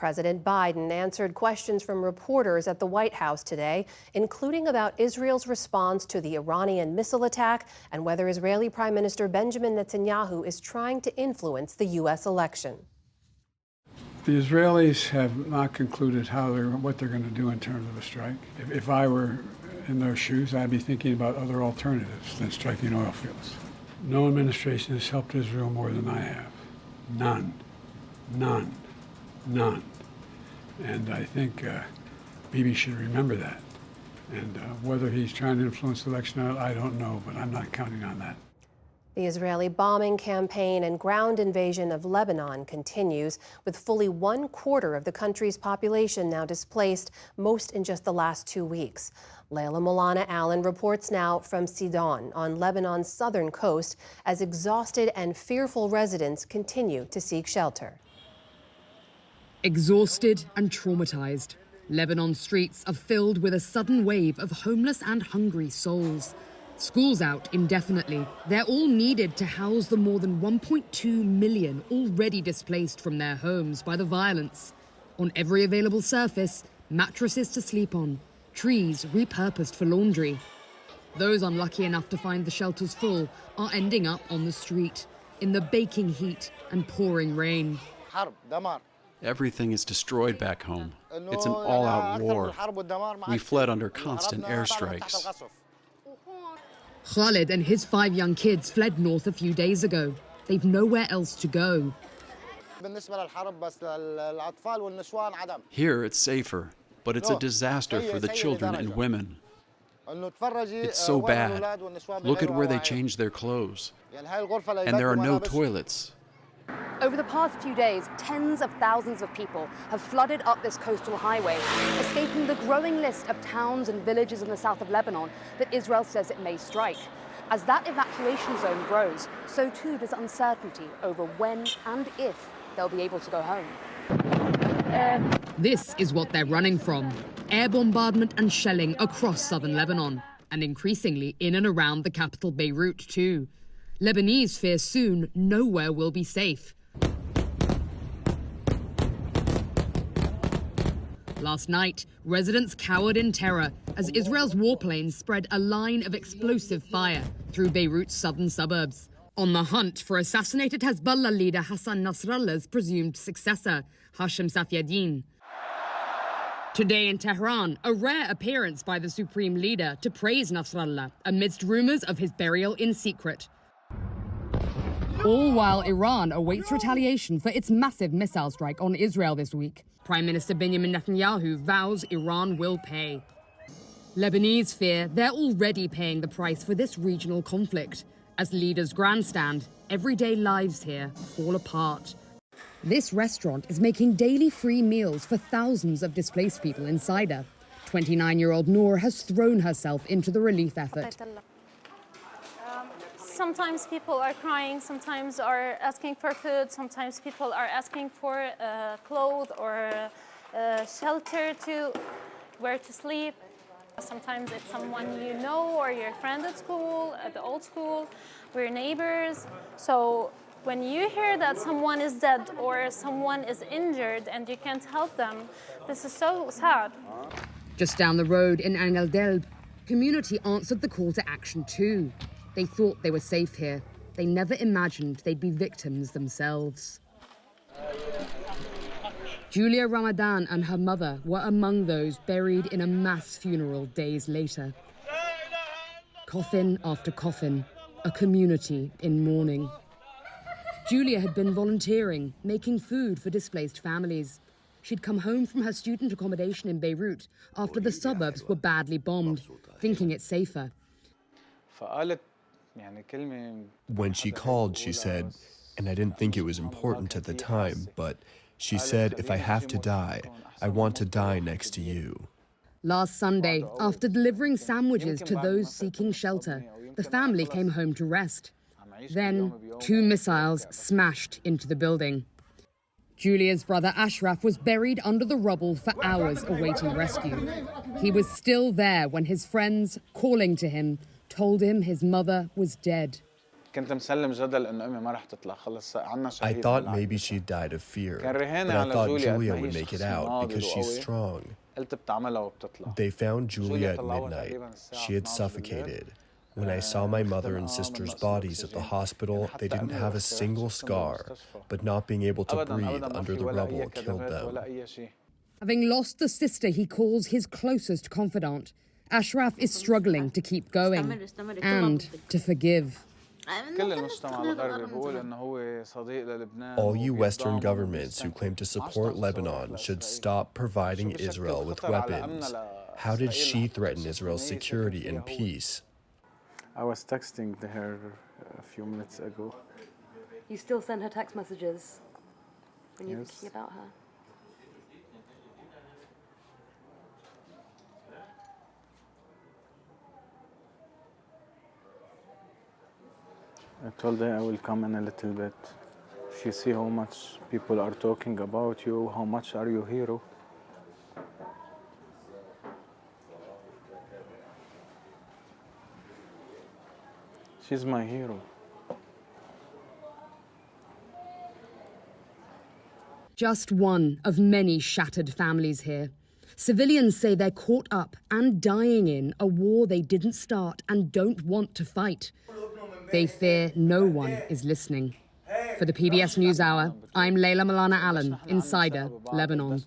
President Biden answered questions from reporters at the White House today, including about Israel's response to the Iranian missile attack and whether Israeli Prime Minister Benjamin Netanyahu is trying to influence the U.S. election. The Israelis have not concluded what they're going to do in terms of a strike. If I were in their shoes, I'd be thinking about other alternatives than striking oil fields. No administration has helped Israel more than I have. None. None. None. And I think Bibi should remember that. And whether he's trying to influence the election or not, I don't know, but I'm not counting on that. The Israeli bombing campaign and ground invasion of Lebanon continues, with fully 1/4 of the country's population now displaced, most in just the last 2 weeks. Layla Molana Allen reports now from Sidon on Lebanon's southern coast as exhausted and fearful residents continue to seek shelter. Exhausted and traumatized, Lebanon's streets are filled with a sudden wave of homeless and hungry souls. Schools out indefinitely. They're all needed to house the more than 1.2 million already displaced from their homes by the violence. On every available surface, mattresses to sleep on, trees repurposed for laundry. Those unlucky enough to find the shelters full are ending up on the street, in the baking heat and pouring rain. Everything is destroyed back home. It's an all-out war. We fled under constant airstrikes. Khalid and his 5 young kids fled north a few days ago. They've nowhere else to go. Here it's safer, but it's a disaster for the children and women. It's so bad. Look at where they change their clothes. And there are no toilets. Over the past few days, tens of thousands of people have flooded up this coastal highway, escaping the growing list of towns and villages in the south of Lebanon that Israel says it may strike. As that evacuation zone grows, so too does uncertainty over when and if they'll be able to go home. This is what they're running from: air bombardment and shelling across southern Lebanon, and increasingly in and around the capital Beirut too. Lebanese fear soon nowhere will be safe. Last night, residents cowered in terror as Israel's warplanes spread a line of explosive fire through Beirut's southern suburbs, on the hunt for assassinated Hezbollah leader Hassan Nasrallah's presumed successor, Hashem Safieddine. Today in Tehran, a rare appearance by the supreme leader to praise Nasrallah amidst rumors of his burial in secret. All while Iran awaits retaliation for its massive missile strike on Israel this week. Prime Minister Benjamin Netanyahu vows Iran will pay. Lebanese fear they're already paying the price for this regional conflict. As leaders grandstand, everyday lives here fall apart. This restaurant is making daily free meals for thousands of displaced people inside her. 29-year-old Noor has thrown herself into the relief effort. Sometimes people are crying, sometimes are asking for food, sometimes people are asking for clothes or shelter to where to sleep. Sometimes it's someone you know or your friend at school, at the old school, we're neighbors. So when you hear that someone is dead or someone is injured and you can't help them, this is so sad. Just down the road in Ain el-Delb, community answered the call to action too. They thought they were safe here. They never imagined they'd be victims themselves. Julia Ramadan and her mother were among those buried in a mass funeral days later. Coffin after coffin, a community in mourning. Julia had been volunteering, making food for displaced families. She'd come home from her student accommodation in Beirut after the suburbs were badly bombed, thinking it safer. When she called, she said, and I didn't think it was important at the time, but she said, if I have to die, I want to die next to you. Last Sunday, after delivering sandwiches to those seeking shelter, the family came home to rest. Then, 2 missiles smashed into the building. Julia's brother Ashraf was buried under the rubble for hours awaiting rescue. He was still there when his friends, calling to him, told him his mother was dead. كنت مسلم جدل إنه أمي ما رح تطلع خلص عنا I شهيد thought بالعائلة. maybe she'd died of fear, كان but رهاني I على thought جوليا قد Julia ما هي would make it شخص out ناضج because she's وقوي. strong. قلت بتعملها وبتطلع. They found Julia at طلعوها midnight. تقريباً الساعة She had 12 بالليل. suffocated. When I saw my mother and sister's bodies at the hospital, they didn't have a single scar, but not being able to أبداً breathe أبداً ما under في the ولا rubble أي killed كدمات ولا them. أي شيء. Having lost the sister he calls his closest confidant, Ashraf is struggling to keep going and to forgive. كل المجتمع الغربي بيقول إنه هو صديق للبنان. All you Western وبيدعمهم governments who claim to support Lebanon should stop providing Israel with weapons. How did she threaten Israel's security and peace? I was texting her a few minutes ago. You still send her text messages when you're Yes. thinking about her? I told her I will come in a little bit. She see how much people are talking about you, how much are you hero. She's my hero. Just one of many shattered families here. Civilians say they're caught up and dying in a war they didn't start and don't want to fight. They fear no one is listening. For the PBS NewsHour, I'm Layla Milana Allen, Insider, Lebanon.